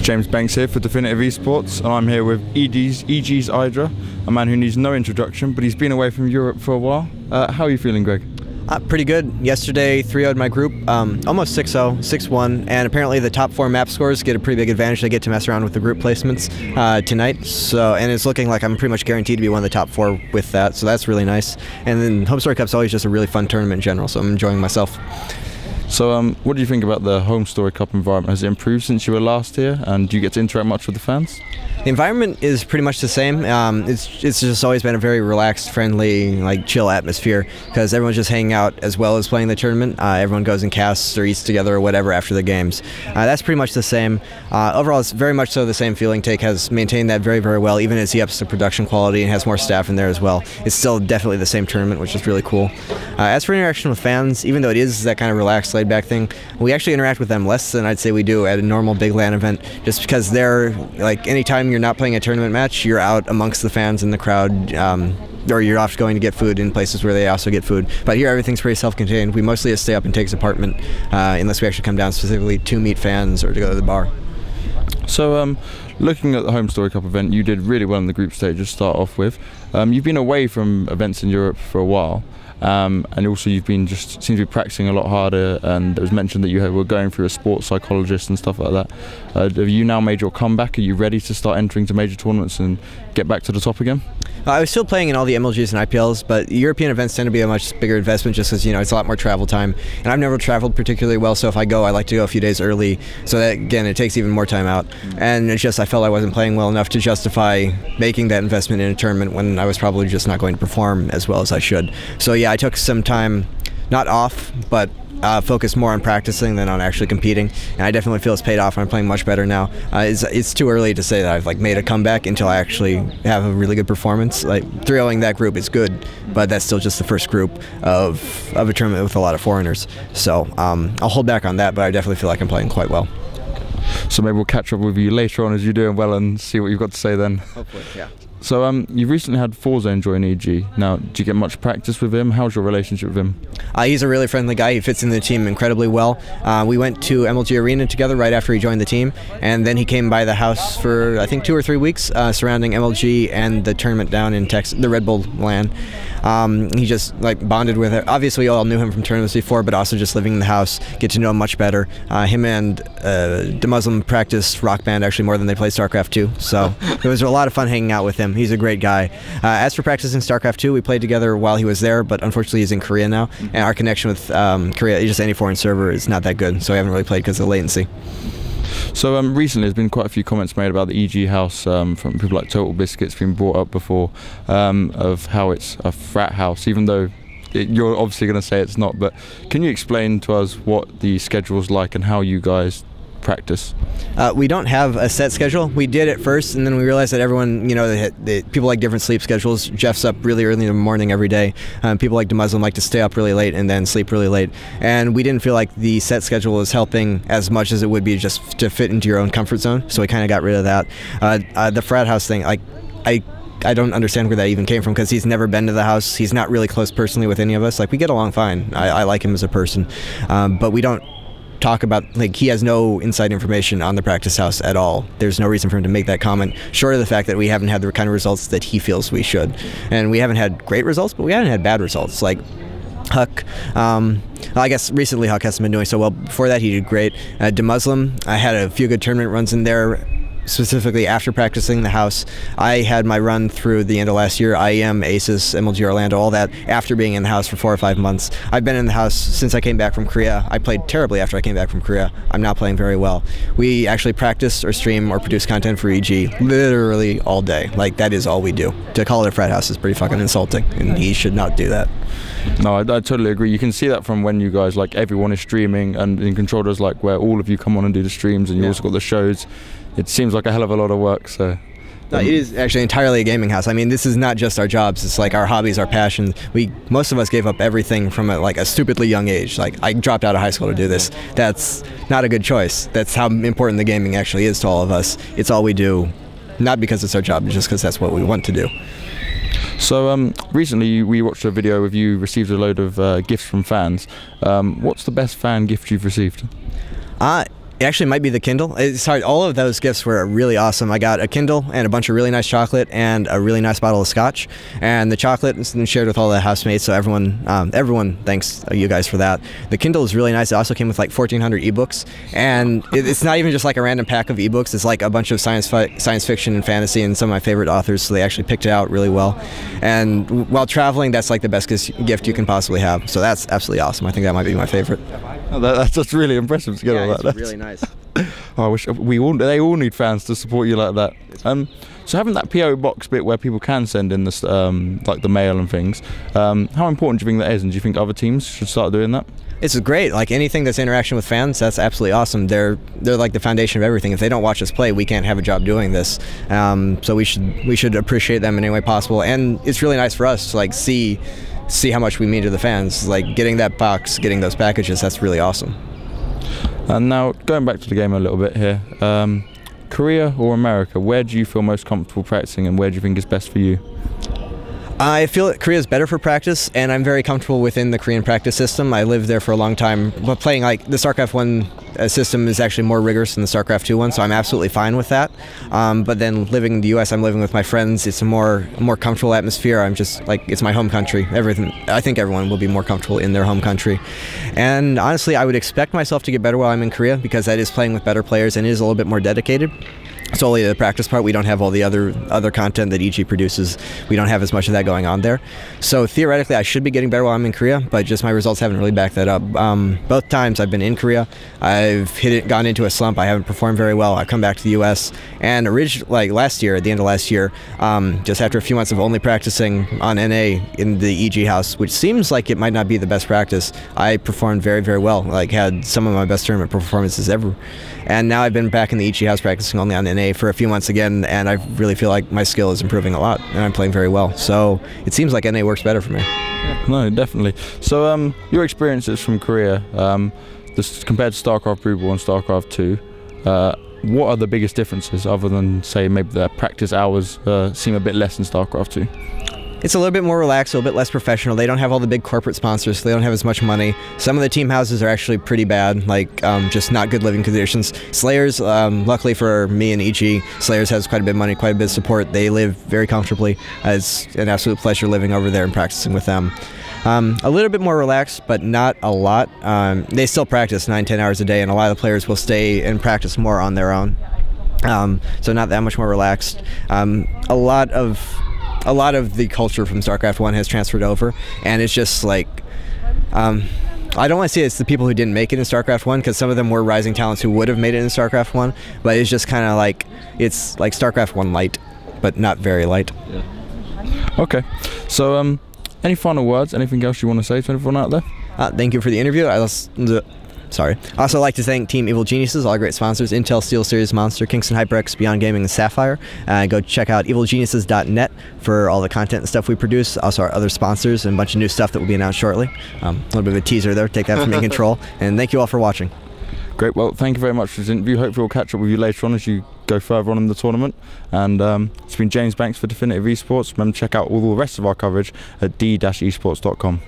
James Banks here for Definitive-esports, and I'm here with EG's IdrA, a man who needs no introduction, but he's been away from Europe for a while. How are you feeling, Greg? Pretty good. Yesterday, 3-0'd my group, almost 6-0, 6-1, and apparently the top 4 map scores get a pretty big advantage. They get to mess around with the group placements tonight, and it's looking like I'm pretty much guaranteed to be one of the top 4 with that, so that's really nice. And then Home Story Cup's always just a really fun tournament in general, so I'm enjoying myself. So what do you think about the Home Story Cup environment? Has it improved since you were last here, and do you get to interact much with the fans? The environment is pretty much the same. It's just always been a very relaxed, friendly, chill atmosphere because everyone's just hanging out as well as playing the tournament. Everyone goes and casts or eats together or whatever after the games. That's pretty much the same. Overall, it's very much so the same feeling. Take has maintained that very, very well, even as he ups the production quality and has more staff in there as well. It's still definitely the same tournament, which is really cool. As for interaction with fans, even though it is that kind of relaxed, laid-back thing, we actually interact with them less than I'd say we do at a normal big LAN event, just because they're, anytime you're not playing a tournament match, you're out amongst the fans in the crowd, or you're off going to get food in places where they also get food. But here everything's pretty self-contained. We mostly just stay up in Take's apartment unless we actually come down specifically to meet fans or to go to the bar. So looking at the Home Story Cup event, you did really well in the group stage to start off with. You've been away from events in Europe for a while. And also you've been seem to be practicing a lot harder, and it was mentioned that you were going through a sports psychologist and stuff like that. Have you now made your comeback? Are you ready to start entering to major tournaments and get back to the top again? I was still playing in all the MLGs and IPLs, but European events tend to be a much bigger investment just because, it's a lot more travel time. And I've never traveled particularly well, so if I go, I like to go a few days early. So that, again, it takes even more time out. And it's just I felt I wasn't playing well enough to justify making that investment in a tournament when I was probably just not going to perform as well as I should. So yeah, I took some time, not off, but focused more on practicing than on actually competing, and I definitely feel it's paid off. I'm playing much better now. It's too early to say that I've made a comeback until I actually have a really good performance. 3-0ing that group is good, but that's still just the first group of a tournament with a lot of foreigners. So I'll hold back on that, but I definitely feel like I'm playing quite well. So maybe we'll catch up with you later on as you're doing well and see what you've got to say then. Hopefully, yeah. So you've recently had Forza join EG. Now, do you get much practice with him? How's your relationship with him? He's a really friendly guy. He fits in the team incredibly well. We went to MLG Arena together right after he joined the team, and then he came by the house for I think 2 or 3 weeks surrounding MLG and the tournament down in Texas, the Red Bull LAN. He just bonded with it. Obviously, we all knew him from tournaments before, but also just living in the house, get to know him much better. Him and DeMuslim practiced Rock Band actually more than they played StarCraft 2, so it was a lot of fun hanging out with him. He's a great guy. As for practicing StarCraft 2, we played together while he was there, but unfortunately he's in Korea now, and our connection with Korea, just any foreign server, is not that good, so we haven't really played because of the latency. So recently there's been quite a few comments made about the EG house from people like Total Biscuits being brought up before, of how it's a frat house, even though you're obviously going to say it's not, but can you explain to us what the schedule's like and how you guys practice? We don't have a set schedule. We did at first, and then we realized that everyone, people like different sleep schedules. Jeff's up really early in the morning every day. People like DeMuslim like to stay up really late and then sleep really late. And we didn't feel like the set schedule was helping as much as it would be just to fit into your own comfort zone. So we kind of got rid of that. The frat house thing, I don't understand where that even came from, because he's never been to the house. He's not really close personally with any of us. We get along fine. I like him as a person, but we don't talk about, he has no inside information on the practice house at all. There's no reason for him to make that comment, short of the fact that we haven't had the kind of results that he feels we should. And we haven't had great results, but we haven't had bad results. Huck, I guess recently Huck hasn't been doing so well. Before that he did great. DeMuslim, I had a few good tournament runs in there, specifically after practicing the house. I had my run through the end of last year. IEM, Aces, MLG Orlando, all that after being in the house for 4 or 5 months. I've been in the house since I came back from Korea. I played terribly after I came back from Korea. I'm not playing very well. We actually practice or stream or produce content for EG literally all day. That is all we do. To call it a frat house is pretty fucking insulting, and he should not do that. No, I totally agree. You can see that from when you guys, everyone is streaming, and in Controllers, where all of you come on and do the streams, and you also got the shows. It seems like a hell of a lot of work, so... No, it is actually entirely a gaming house. This is not just our jobs. It's our hobbies, our passions. Most of us gave up everything from a stupidly young age. I dropped out of high school to do this. That's not a good choice. That's how important the gaming actually is to all of us. It's all we do, not because it's our job, just because that's what we want to do. So recently we watched a video of you received a load of gifts from fans. What's the best fan gift you've received? It actually might be the Kindle. It's hard. All of those gifts were really awesome. I got a Kindle and a bunch of really nice chocolate and a really nice bottle of scotch. And the chocolate is shared with all the housemates, so everyone thanks you guys for that. The Kindle is really nice. It also came with like 1,400 ebooks, and it's not even just like a random pack of ebooks. It's like a bunch of science fiction and fantasy and some of my favorite authors. So they actually picked it out really well. And while traveling, that's like the best gift you can possibly have. So that's absolutely awesome. I think that might be my favorite. Oh, that's just really impressive to get all that. It's really nice. Oh, I wish they all need fans to support you like that. So having that PO box bit where people can send in this like the mail and things, how important do you think that is, and do you think other teams should start doing that? It's great. Like anything that's interaction with fans, that's absolutely awesome. They're like the foundation of everything. If they don't watch us play, we can't have a job doing this. So we should appreciate them in any way possible. And it's really nice for us to like see how much we mean to the fans. Like getting that box, getting those packages, that's really awesome. And now going back to the game a little bit here, Korea or America, where do you feel most comfortable practicing, and where do you think is best for you? I feel that Korea is better for practice, and I'm very comfortable within the Korean practice system. I lived there for a long time, but playing like the StarCraft 1 system is actually more rigorous than the StarCraft 2 one, so I'm absolutely fine with that. But then living in the US, I'm living with my friends. It's a more comfortable atmosphere. I'm just like, it's my home country. I think everyone will be more comfortable in their home country. And honestly, I would expect myself to get better while I'm in Korea, because that is playing with better players and is a little bit more dedicated. Solely the practice part, we don't have all the other content that EG produces. We don't have as much of that going on there. So theoretically, I should be getting better while I'm in Korea, but just my results haven't really backed that up. Both times I've been in Korea, I've gone into a slump. I haven't performed very well. I've come back to the US, and originally, like last year, at the end of last year, just after a few months of only practicing on NA in the EG house, which seems like it might not be the best practice, I performed very, very well. Like had some of my best tournament performances ever. And now I've been back in the EG house practicing only on NA for a few months again, and I really feel like my skill is improving a lot, and I'm playing very well. So it seems like NA works better for me. Yeah, no, definitely. So your experiences from Korea, compared to StarCraft Brood War and StarCraft 2, what are the biggest differences, other than say maybe the practice hours seem a bit less in StarCraft 2? It's a little bit more relaxed, a little bit less professional. They don't have all the big corporate sponsors, so they don't have as much money. Some of the team houses are actually pretty bad, like just not good living conditions. Slayers, luckily for me and EG, Slayers has quite a bit of money, quite a bit of support. They live very comfortably. It's an absolute pleasure living over there and practicing with them. A little bit more relaxed, but not a lot. They still practice 9-10 hours a day, and a lot of the players will stay and practice more on their own. So not that much more relaxed. A lot of the culture from StarCraft 1 has transferred over, and it's just like, I don't want to say it's the people who didn't make it in StarCraft 1, because some of them were rising talents who would have made it in StarCraft 1, but it's just kind of like, it's like StarCraft 1 light, but not very light. Yeah. Okay, so any final words, anything else you want to say to everyone out there? Thank you for the interview. I also like to thank Team Evil Geniuses, all our great sponsors, Intel, SteelSeries, Monster, Kingston HyperX, Beyond Gaming, and Sapphire. Go check out evilgeniuses.net for all the content and stuff we produce. Also our other sponsors and a bunch of new stuff that will be announced shortly. A little bit of a teaser there, take that from me in control. And thank you all for watching. Great, well thank you very much for this interview. Hopefully we'll catch up with you later on as you go further on in the tournament. And it's been James Banks for Definitive Esports. Remember to check out all the rest of our coverage at d-esports.com.